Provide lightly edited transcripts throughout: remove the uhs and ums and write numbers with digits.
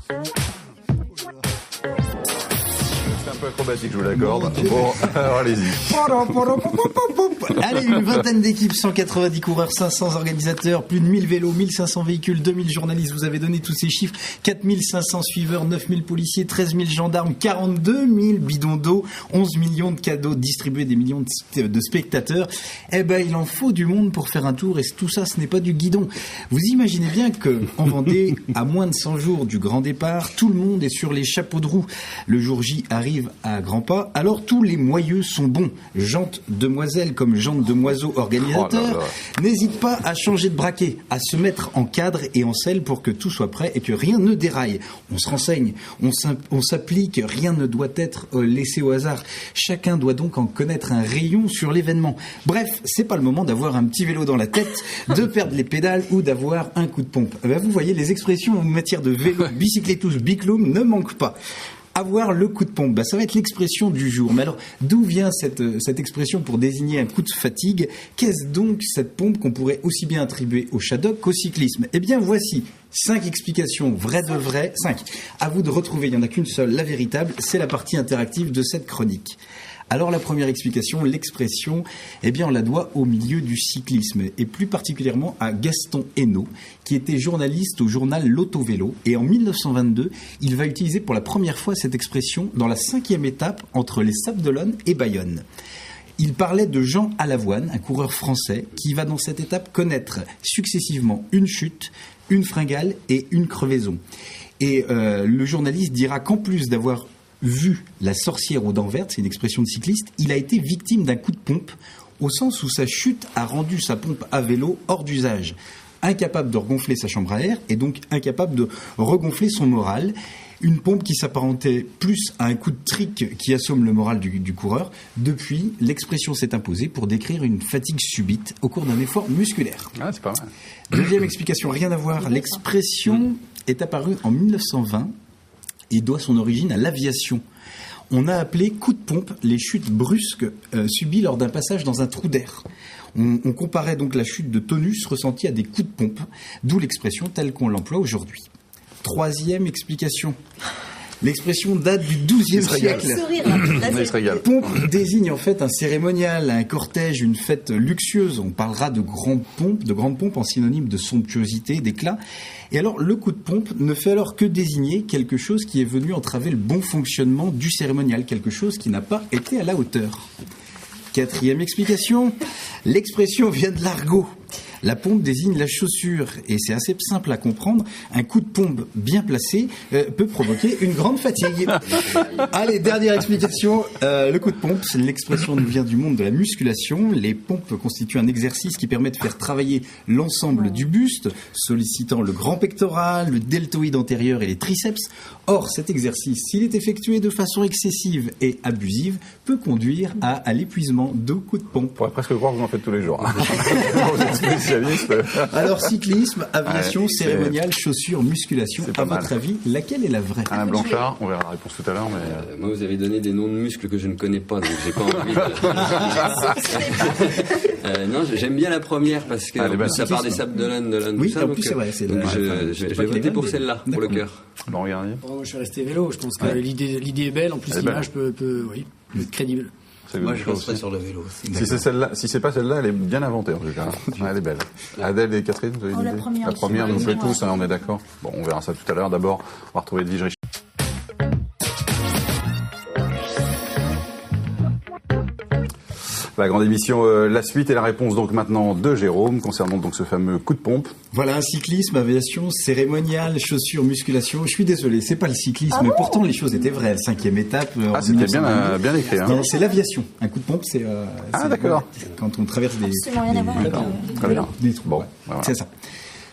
C'est un peu acrobatique, je vous l'accorde. Bon, alors allez-y. Allez, une vingtaine d'équipes, 190 coureurs, 500 organisateurs, plus de 1000 vélos, 1500 véhicules, 2000 journalistes, vous avez donné tous ces chiffres, 4500 suiveurs, 9000 policiers, 13 000 gendarmes, 42 000 bidons d'eau, 11 millions de cadeaux distribués, des millions de spectateurs. Eh ben, il en faut du monde pour faire un tour, et tout ça, ce n'est pas du guidon. Vous imaginez bien que en Vendée, à moins de 100 jours du grand départ, tout le monde est sur les chapeaux de roue. Le jour J arrive à grands pas, alors tous les moyeux sont bons. Jantes demoiselles comme jantes demoiseaux organisateurs, n'hésite pas à changer de braquet, à se mettre en cadre et en selle pour que tout soit prêt et que rien ne déraille. On se renseigne, on s'applique, rien ne doit être laissé au hasard. Chacun doit donc en connaître un rayon sur l'événement. Bref, c'est pas le moment d'avoir un petit vélo dans la tête, de perdre les pédales ou d'avoir un coup de pompe. Ben vous voyez, les expressions en matière de vélo, bicycletous, bicloum ne manquent pas. Avoir le coup de pompe, ça va être l'expression du jour. Mais alors, d'où vient cette expression pour désigner un coup de fatigue? Qu'est-ce donc cette pompe qu'on pourrait aussi bien attribuer au shadok qu'au cyclisme? Eh bien, voici 5 explications vraies de vraies. 5. À vous de retrouver, il n'y en a qu'une seule, la véritable. C'est la partie interactive de cette chronique. Alors la première explication, l'expression, eh bien on la doit au milieu du cyclisme et plus particulièrement à Gaston Hainaut, qui était journaliste au journal L'Auto-Vélo, et en 1922, il va utiliser pour la première fois cette expression dans la 5e étape entre les Sables d'Olonne et Bayonne. Il parlait de Jean Alavoine, un coureur français, qui va dans cette étape connaître successivement une chute, une fringale et une crevaison. Et le journaliste dira qu'en plus d'avoir vu la sorcière aux dents vertes, c'est une expression de cycliste, il a été victime d'un coup de pompe, au sens où sa chute a rendu sa pompe à vélo hors d'usage. Incapable de regonfler sa chambre à air et donc incapable de regonfler son moral. Une pompe qui s'apparentait plus à un coup de trick qui assomme le moral du coureur. Depuis, l'expression s'est imposée pour décrire une fatigue subite au cours d'un effort musculaire. Ah, c'est pas mal. Deuxième explication, rien à voir. L'expression est apparue en 1920 et doit son origine à l'aviation. On a appelé coup de pompe les chutes brusques subies lors d'un passage dans un trou d'air. On comparait donc la chute de tonus ressentie à des coups de pompe, d'où l'expression telle qu'on l'emploie aujourd'hui. Troisième explication. L'expression date du XIIe siècle. Pompe désigne en fait un cérémonial, un cortège, une fête luxueuse. On parlera de grandes pompes en synonyme de somptuosité, d'éclat. Et alors, le coup de pompe ne fait alors que désigner quelque chose qui est venu entraver le bon fonctionnement du cérémonial, quelque chose qui n'a pas été à la hauteur. Quatrième explication, l'expression vient de l'argot. La pompe désigne la chaussure et c'est assez simple à comprendre. Un coup de pompe bien placé peut provoquer une grande fatigue. Allez, dernière explication. Le coup de pompe, l'expression nous vient du monde de la musculation. Les pompes constituent un exercice qui permet de faire travailler l'ensemble du buste, sollicitant le grand pectoral, le deltoïde antérieur et les triceps. Or, cet exercice, s'il est effectué de façon excessive et abusive, peut conduire à l'épuisement de coups de pompe. On pourrait presque croire que vous en faites tous les jours. Alors, cyclisme, aviation, cérémonial, chaussures, musculation. À votre avis, laquelle est la vraie? Alain Blanchard, on verra la réponse tout à l'heure. Mais moi, vous avez donné des noms de muscles que je ne connais pas, donc j'ai pas envie de... non, j'aime bien la première parce que en plus, ça part des Sables d'Olonne, oui, tout ça. En plus, c'est vrai. Donc je vais voter pour celle-là, pour le cœur. Bon, regardez. Moi, je suis resté vélo. Je pense que l'idée est belle. En plus, l'image peut être crédible. Moi, je resterai sur le vélo. Si c'est pas celle-là, elle est bien inventée en tout cas. Elle est belle. Adèle et Catherine, vous avez une idée? La première, nous plaît tous, on est d'accord. Bon, on verra ça tout à l'heure. D'abord, on va retrouver Edwige Richard. La grande émission, la suite et la réponse donc maintenant de Jérôme concernant donc ce fameux coup de pompe. Voilà, cyclisme, aviation, cérémonial, chaussures, musculation. Je suis désolé, c'est pas le cyclisme, mais pourtant les choses étaient vraies. 5e étape. C'était bien écrit. Hein. C'est l'aviation. Un coup de pompe, c'est. D'accord. Quand on traverse des. Absolument rien à voir. Très bien. Des trous. Bon, voilà. C'est ça.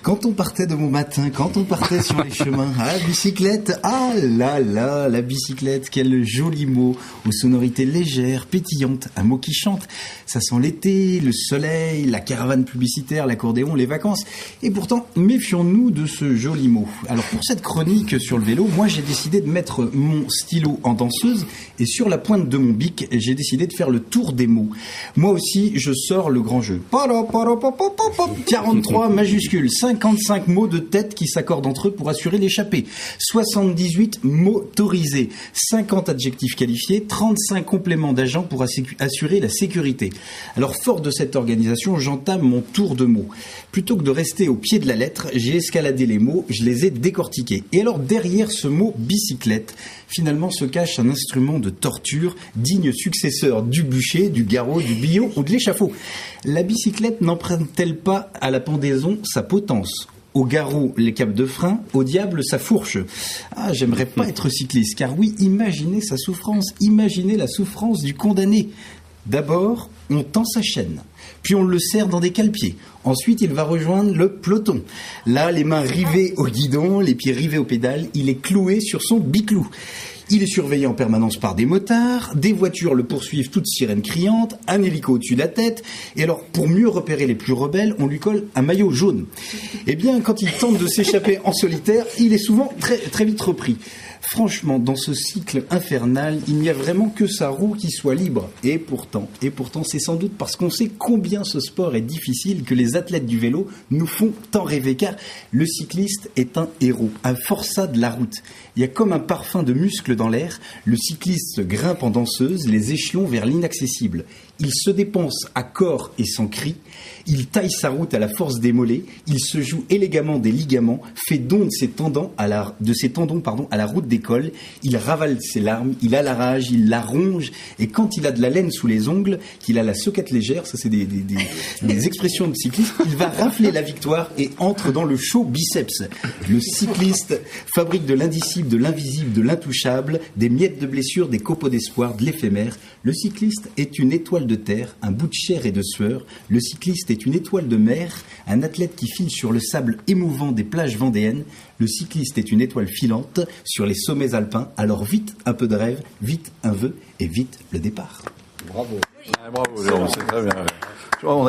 Quand on partait de bon matin, quand on partait sur les chemins, à la bicyclette, ah là là, la bicyclette, quel joli mot, aux sonorités légères, pétillantes, un mot qui chante. Ça sent l'été, le soleil, la caravane publicitaire, l'accordéon, les vacances. Et pourtant, méfions-nous de ce joli mot. Alors pour cette chronique sur le vélo, moi j'ai décidé de mettre mon stylo en danseuse et sur la pointe de mon bic, j'ai décidé de faire le tour des mots. Moi aussi, je sors le grand jeu. 43 majuscules, 5 55 mots de tête qui s'accordent entre eux pour assurer l'échappée, 78 motorisés, 50 adjectifs qualifiés, 35 compléments d'agents pour assurer la sécurité. Alors, fort de cette organisation, j'entame mon tour de mots. Plutôt que de rester au pied de la lettre, j'ai escaladé les mots, je les ai décortiqués. Et alors, derrière ce mot bicyclette, finalement se cache un instrument de torture, digne successeur du bûcher, du garrot, du billot ou de l'échafaud. La bicyclette n'emprunte-t-elle pas à la pendaison sa potence ? Au garrot, les capes de frein, au diable, sa fourche. Ah, j'aimerais pas être cycliste, car oui, imaginez sa souffrance, imaginez la souffrance du condamné. D'abord, on tend sa chaîne, puis on le serre dans des cale-pieds. Ensuite, il va rejoindre le peloton. Là, les mains rivées au guidon, les pieds rivés aux pédales, il est cloué sur son biclou. Il est surveillé en permanence par des motards, des voitures le poursuivent toutes sirènes criantes, un hélico au-dessus de la tête. Et alors, pour mieux repérer les plus rebelles, on lui colle un maillot jaune. Eh bien, quand il tente de s'échapper en solitaire, il est souvent très, très vite repris. Franchement, dans ce cycle infernal, il n'y a vraiment que sa roue qui soit libre. Et pourtant, c'est sans doute parce qu'on sait combien ce sport est difficile que les athlètes du vélo nous font tant rêver. Car le cycliste est un héros, un forçat de la route. Il y a comme un parfum de muscles dans l'air. Le cycliste grimpe en danseuse les échelons vers l'inaccessible. Il se dépense à corps et sans cri. Il taille sa route à la force des mollets. Il se joue élégamment des ligaments, fait don de ses tendons à la route d'école. Il ravale ses larmes, il a la rage, il la ronge. Et quand il a de la laine sous les ongles, qu'il a la soquette légère, ça c'est des expressions de cycliste, il va rafler la victoire et entre dans le show biceps. Le cycliste fabrique de l'indicible, de l'invisible, de l'intouchable, des miettes de blessure, des copeaux d'espoir, de l'éphémère. Le cycliste est une étoile de terre, un bout de chair et de sueur. Le cycliste est une étoile de mer, un athlète qui file sur le sable émouvant des plages vendéennes. Le cycliste est une étoile filante sur les sommets alpins. Alors vite un peu de rêve, vite un vœu et vite le départ. Bravo. Bravo, Léon, c'est très bien.